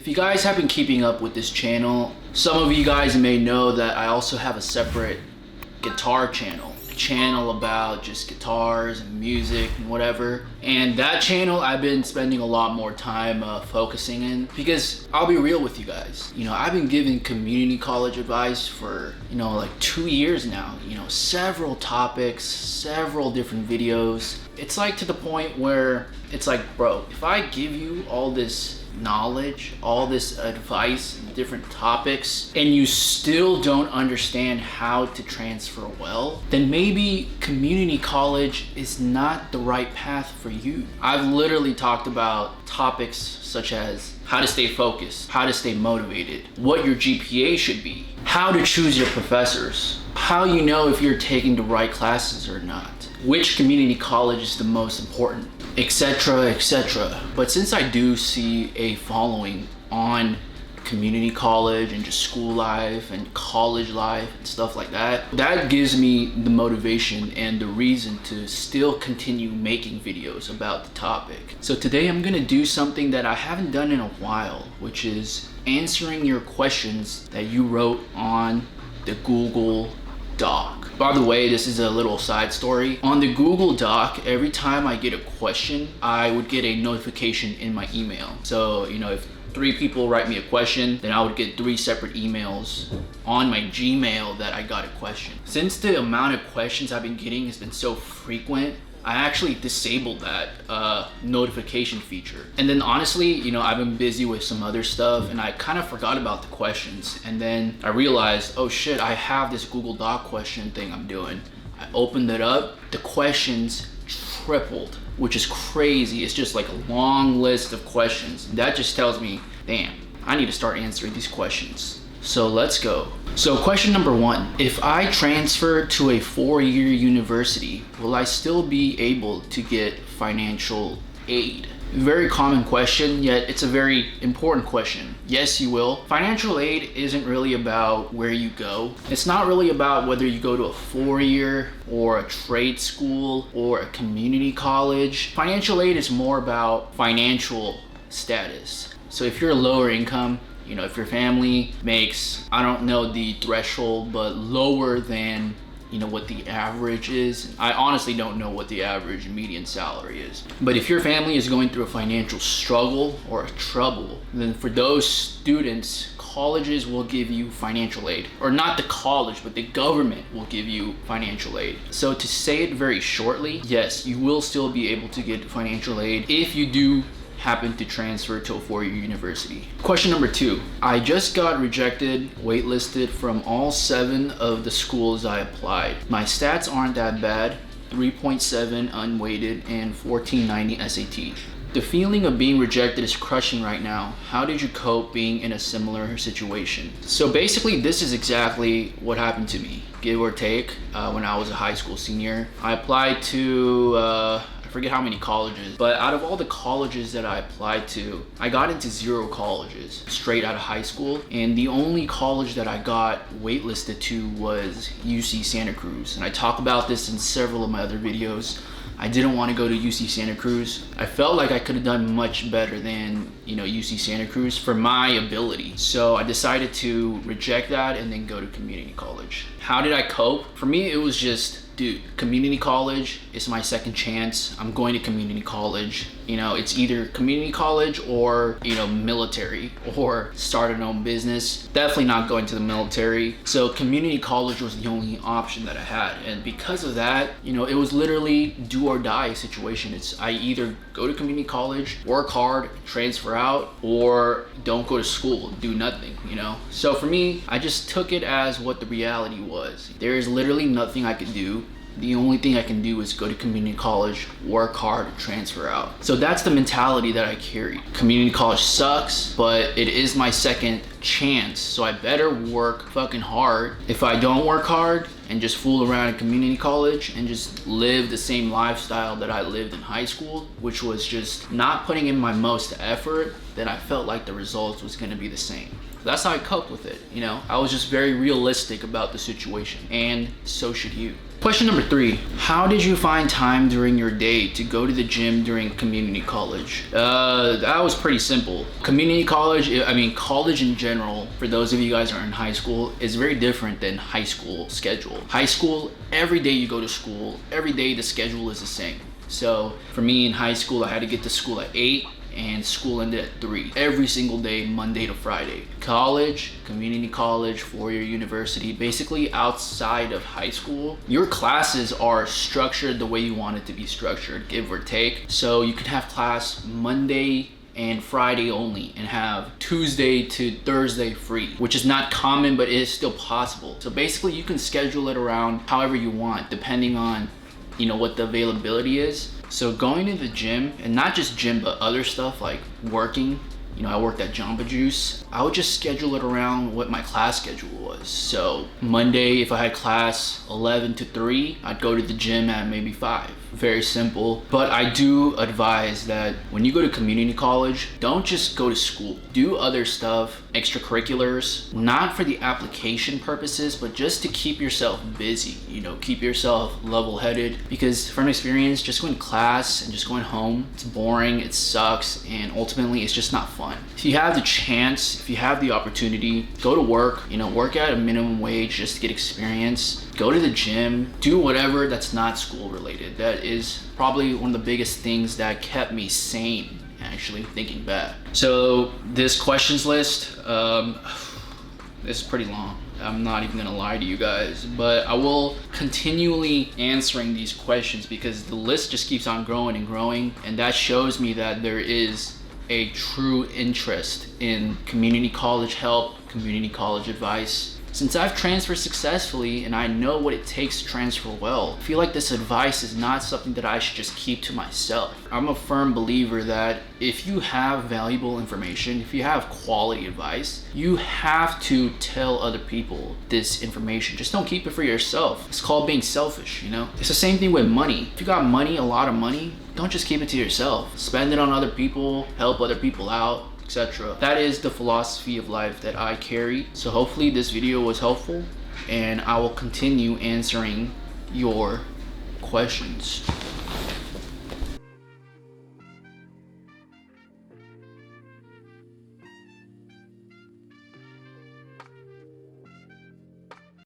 If you guys have been keeping up with this channel, some of you guys may know that I also have a separate guitar channel. A channel about just guitars and music and whatever. And that channel I've been spending a lot more time focusing in, because I'll be real with you guys. I've been giving community college advice for, like 2 years now. Several topics, several different videos. It's like to the point where it's like, bro, if I give you all this knowledge, all this advice, different topics, and you still don't understand how to transfer well, then maybe community college is not the right path for you. I've literally talked about topics such as how to stay focused, how to stay motivated, what your GPA should be, how to choose your professors, how you know if you're taking the right classes or not, which community college is the most important, etc., etc. But since I do see a following on community college and just school life and college life and stuff like that, that gives me the motivation and the reason to still continue making videos about the topic. So today I'm gonna do something that I haven't done in a while, which is answering your questions that you wrote on the Google Doc. By the way, this is a little side story. On the Google Doc, every time I get a question, I would get a notification in my email. So, if 3 people write me a question, then I would get 3 separate emails on my Gmail that I got a question. Since the amount of questions I've been getting has been so frequent, I actually disabled that notification feature. And then honestly, I've been busy with some other stuff and I kind of forgot about the questions. And then I realized, oh shit, I have this Google Doc question thing I'm doing. I opened it up, the questions tripled, which is crazy. It's just like a long list of questions. That just tells me, damn, I need to start answering these questions. So let's go. So question number 1, if I transfer to a 4-year university, will I still be able to get financial aid? Very common question, yet it's a very important question. Yes, you will. Financial aid isn't really about where you go. It's not really about whether you go to a 4-year or a trade school or a community college. Financial aid is more about financial status. So if you're lower income, if your family makes, I don't know the threshold, but lower than, what the average is. I honestly don't know what the average median salary is. But if your family is going through a financial struggle or a trouble, then for those students, colleges will give you financial aid. Or not the college, but the government will give you financial aid. So to say it very shortly, yes, you will still be able to get financial aid if you do happen to transfer to a 4-year university. Question number 2, I just got rejected, waitlisted from all 7 of the schools I applied. My stats aren't that bad, 3.7 unweighted and 1490 SAT. The feeling of being rejected is crushing right now. How did you cope being in a similar situation? So basically, this is exactly what happened to me, give or take, when I was a high school senior. I applied to I forget how many colleges, but out of all the colleges that I applied to, I got into 0 colleges straight out of high school. And the only college that I got waitlisted to was UC Santa Cruz. And I talk about this in several of my other videos. I didn't want to go to UC Santa Cruz. I felt like I could have done much better than, UC Santa Cruz for my ability. So I decided to reject that and then go to community college. How did I cope? For me, it was just, dude, community college is my second chance. I'm going to community college. It's either community college or, military or start an own business. Definitely not going to the military. So community college was the only option that I had. And because of that, it was literally do or die situation. I either go to community college, work hard, transfer out, or don't go to school, do nothing, So for me, I just took it as what the reality was. There is literally nothing I could do. The only thing I can do is go to community college, work hard, transfer out. So that's the mentality that I carry. Community college sucks, but it is my second chance. So I better work fucking hard. If I don't work hard and just fool around in community college and just live the same lifestyle that I lived in high school, which was just not putting in my most effort, then I felt like the results was gonna be the same. That's how I coped with it, you know? I was just very realistic about the situation, and so should you. Question number 3, how did you find time during your day to go to the gym during community college? That was pretty simple. Community college, I mean college in general, for those of you guys who are in high school, is very different than high school schedule. High school, every day you go to school, every day the schedule is the same. So for me in high school, I had to get to school at 8 and school ended at 3 every single day, Monday to Friday. College, community college, 4-year university, basically outside of high school, your classes are structured the way you want it to be structured, give or take. So you can have class Monday and Friday only and have Tuesday to Thursday free, which is not common, but it is still possible. So basically you can schedule it around however you want, depending on, you know, what the availability is. So going to the gym, and not just gym, but other stuff like working, you know, I worked at Jamba Juice. I would just schedule it around what my class schedule was. So Monday, if I had class 11 to 3, I'd go to the gym at maybe 5. Very simple. But I do advise that when you go to community college, don't just go to school. Do other stuff, extracurriculars, not for the application purposes, but just to keep yourself busy, you know, keep yourself level-headed. Because from experience, just going to class and just going home, it's boring, it sucks, and ultimately it's just not fun. If you have the chance, if you have the opportunity, go to work, you know, work at a minimum wage just to get experience. Go to the gym, do whatever that's not school related. That is probably one of the biggest things that kept me sane, actually, thinking back. So this questions list, this is pretty long. I'm not even gonna lie to you guys, but I will continually answering these questions because the list just keeps on growing and growing, and that shows me that there is a true interest in community college help, community college advice. Since I've transferred successfully and I know what it takes to transfer well, I feel like this advice is not something that I should just keep to myself. I'm a firm believer that if you have valuable information, if you have quality advice, you have to tell other people this information. Just don't keep it for yourself. It's called being selfish, you know? It's the same thing with money. If you got money, a lot of money, don't just keep it to yourself. Spend it on other people, help other people out, etc. That is the philosophy of life that I carry. So hopefully this video was helpful, and I will continue answering your questions.